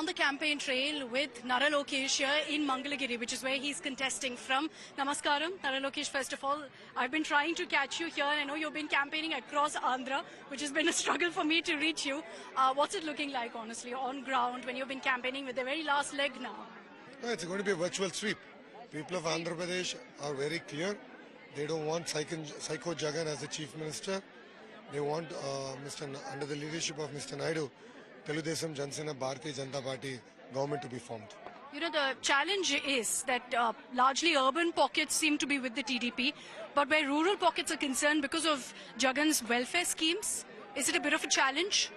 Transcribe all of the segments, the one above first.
on the campaign trail with Nara Lokesh here in Mangalagiri, which is where he's contesting from. Namaskaram, Nara Lokesh. First of all, I've been trying to catch you here. I know you've been campaigning across Andhra, which has been a struggle for me to reach you. What's it looking like, honestly, on ground when you've been campaigning with the very last leg now? It's going to be a virtual sweep. People of Andhra Pradesh are very clear. They don't want Psycho Jagan as the Chief Minister. They want, under the leadership of Mr. Naidu, Telugudesam Janasena Bharatiya Janata Party government to be formed. You know, the challenge is that largely urban pockets seem to be with the TDP, but where rural pockets are concerned because of Jagan's welfare schemes, is it a bit of a challenge?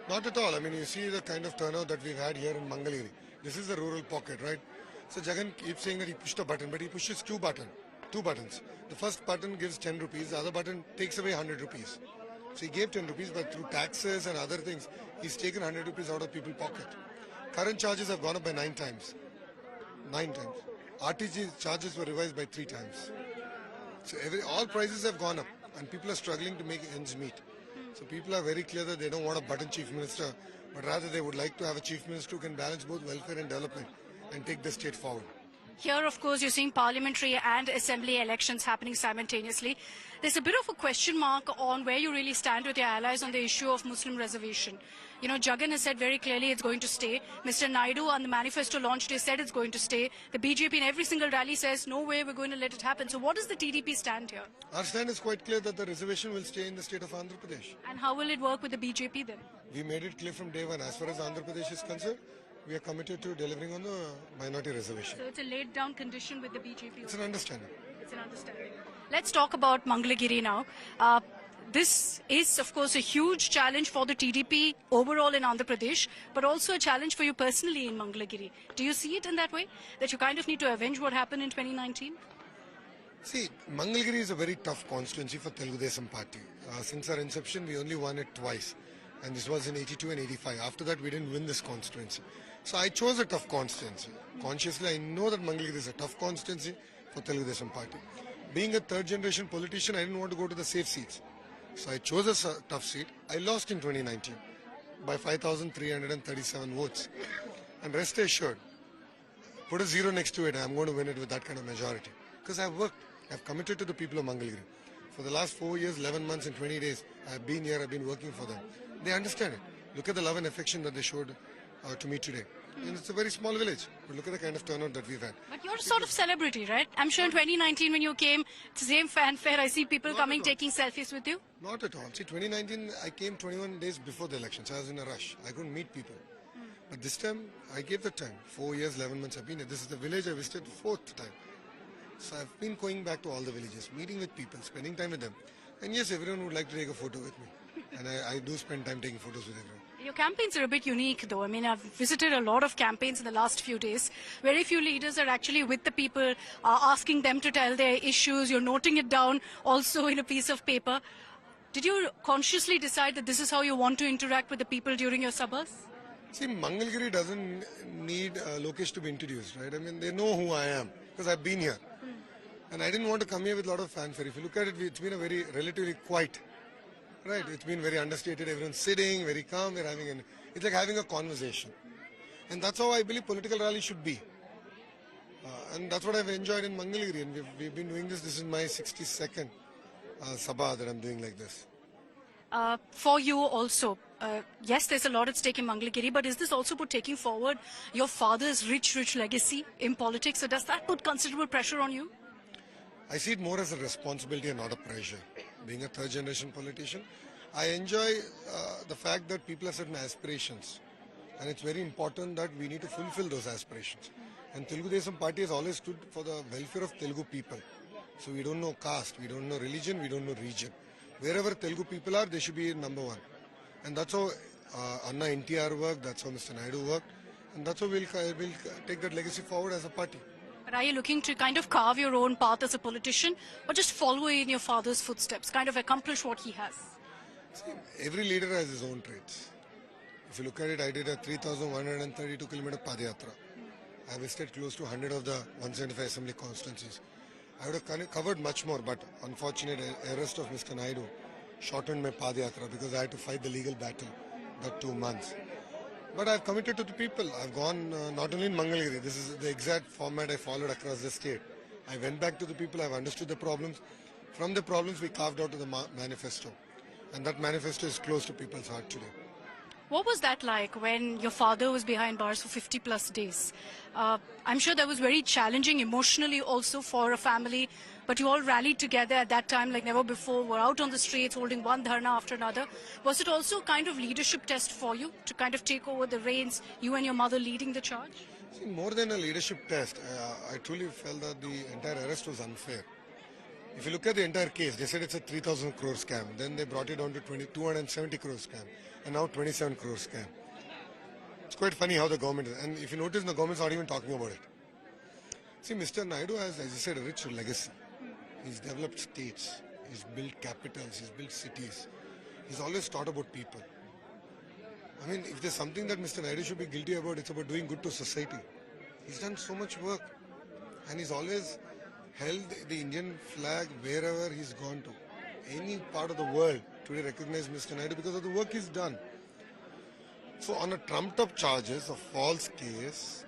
Not at all. I mean, you see the kind of turnout that we've had here in Mangalagiri. This is the rural pocket, right? So Jagan keeps saying that he pushed a button, but he pushes two buttons. The first button gives 10 rupees, the other button takes away 100 rupees. So he gave 10 rupees, but through taxes and other things, he's taken 100 rupees out of people's pocket. Current charges have gone up by 9 times. 9 times. RTG charges were revised by 3 times. So all prices have gone up, and people are struggling to make ends meet. So people are very clear that they don't want a button chief minister, but rather they would like to have a chief minister who can balance both welfare and development and take the state forward. Here, of course, you're seeing parliamentary and assembly elections happening simultaneously. There's a bit of a question mark on where you really stand with your allies on the issue of Muslim reservation. You know, Jagan has said very clearly it's going to stay. Mr. Naidu on the manifesto launched, he said it's going to stay. The BJP in every single rally says, no way, we're going to let it happen. So what does the TDP stand here? Our stand is quite clear that the reservation will stay in the state of Andhra Pradesh. And how will it work with the BJP then? We made it clear from day one. As far as Andhra Pradesh is concerned, we are committed to delivering on the minority reservation. So it's a laid down condition with the BJP? It's an understanding. It's an understanding. Let's talk about Mangalagiri now. This is, of course, a huge challenge for the TDP overall in Andhra Pradesh, but also a challenge for you personally in Mangalagiri. Do you see it in that way, that you kind of need to avenge what happened in 2019? See, Mangalagiri is a very tough constituency for Telugudesam Party. Since our inception, we only won it twice. And this was in 82 and 85. After that, we didn't win this constituency. So I chose a tough constituency. Consciously, I know that Mangalagiri is a tough constituency for Telugudesam Party. Being a third-generation politician, I didn't want to go to the safe seats. So I chose a tough seat. I lost in 2019 by 5,337 votes. And rest assured, put a zero next to it, I'm going to win it with that kind of majority. Because I've worked, I've committed to the people of Mangalagiri. For the last 4 years, 11 months and 20 days, I've been here, I've been working for them. They understand it. Look at the love and affection that they showed to me today. And it's a very small village, but look at the kind of turnout that we've had. But you're a sort of celebrity, right? I'm sure in 2019 when you came, it's the same fanfare. I see people coming, taking selfies with you. Not at all. See, 2019, I came 21 days before the elections. I was in a rush. I couldn't meet people. But this time, I gave the time. 4 years, 11 months I've been here. This is the village I visited 4th time. So I've been going back to all the villages, meeting with people, spending time with them. And yes, everyone would like to take a photo with me. And I do spend time taking photos with everyone. Your campaigns are a bit unique though. I mean, I've visited a lot of campaigns in the last few days. Very few leaders are actually with the people, asking them to tell their issues. You're noting it down also in a piece of paper. Did you consciously decide that this is how you want to interact with the people during your sabhas? See, Mangalagiri doesn't need Lokesh to be introduced, right? I mean, they know who I am because I've been here. And I didn't want to come here with a lot of fanfare. If you look at it, it's been a very relatively quiet. Right, it's been very understated. Everyone's sitting, very calm. We're having it's like having a conversation, and that's how I believe political rally should be. And that's what I've enjoyed in Mangalagiri. And we've been doing this. This is my 62nd sabha that I'm doing like this. For you also, yes, there's a lot at stake in Mangalagiri, but is this also for taking forward your father's rich legacy in politics? So does that put considerable pressure on you? I see it more as a responsibility and not a pressure. Being a third-generation politician, I enjoy the fact that people have certain aspirations. And it's very important that we need to fulfill those aspirations. And Telugudesam Party has always stood for the welfare of Telugu people. So we don't know caste, we don't know religion, we don't know region. Wherever Telugu people are, they should be number one. And that's how Anna NTR worked, that's how Mr. Naidu worked. And that's how we'll take that legacy forward as a party. But are you looking to kind of carve your own path as a politician or just follow in your father's footsteps, kind of accomplish what he has? See, every leader has his own traits. If you look at it, I did a 3,132 kilometer Padayatra. I visited close to 100 of the 175 assembly constituencies. I would have covered much more, but unfortunate arrest of Mr. Naidu shortened my Padayatra because I had to fight the legal battle that 2 months. But I've committed to the people. I've gone not only in Mangalgiri, this is the exact format I followed across the state. I went back to the people, I've understood the problems. From the problems, we carved out the manifesto. And that manifesto is close to people's heart today. What was that like when your father was behind bars for 50 plus days? I'm sure that was very challenging emotionally also for a family, but you all rallied together at that time like never before, were out on the streets holding one dharna after another. Was it also a kind of leadership test for you to kind of take over the reins, you and your mother leading the charge? See, more than a leadership test, I truly felt that the entire arrest was unfair. If you look at the entire case, they said it's a 3,000 crore scam. Then they brought it down to 270 crore scam. And now 27 crore scam. It's quite funny how the government is. And if you notice, the government's not even talking about it. See, Mr. Naidu has, as I said, a rich legacy. He's developed states. He's built capitals. He's built cities. He's always thought about people. I mean, if there's something that Mr. Naidu should be guilty about, it's about doing good to society. He's done so much work. And he's always held the Indian flag wherever he's gone to. Any part of the world today recognize Mr. Naidu because of the work he's done. So on a trumped up charges, a false case,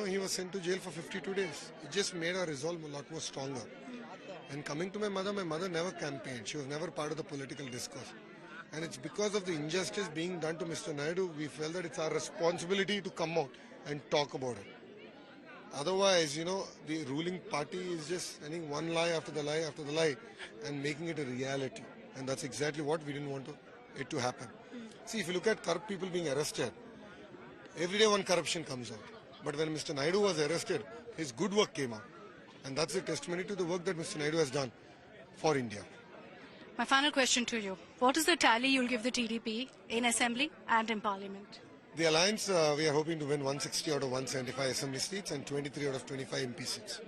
he was sent to jail for 52 days. It just made our resolve a lot more stronger. And coming to my mother never campaigned. She was never part of the political discourse. And it's because of the injustice being done to Mr. Naidu, we felt that it's our responsibility to come out and talk about it. Otherwise, the ruling party is just sending one lie after the lie after the lie and making it a reality. And that's exactly what we didn't want it to happen. See, if you look at corrupt people being arrested, every day one corruption comes out. But when Mr. Naidu was arrested, his good work came out. And that's a testimony to the work that Mr. Naidu has done for India. My final question to you. What is the tally you'll give the TDP in Assembly and in Parliament? The Alliance, we are hoping to win 160 out of 175 Assembly seats and 23 out of 25 MP seats.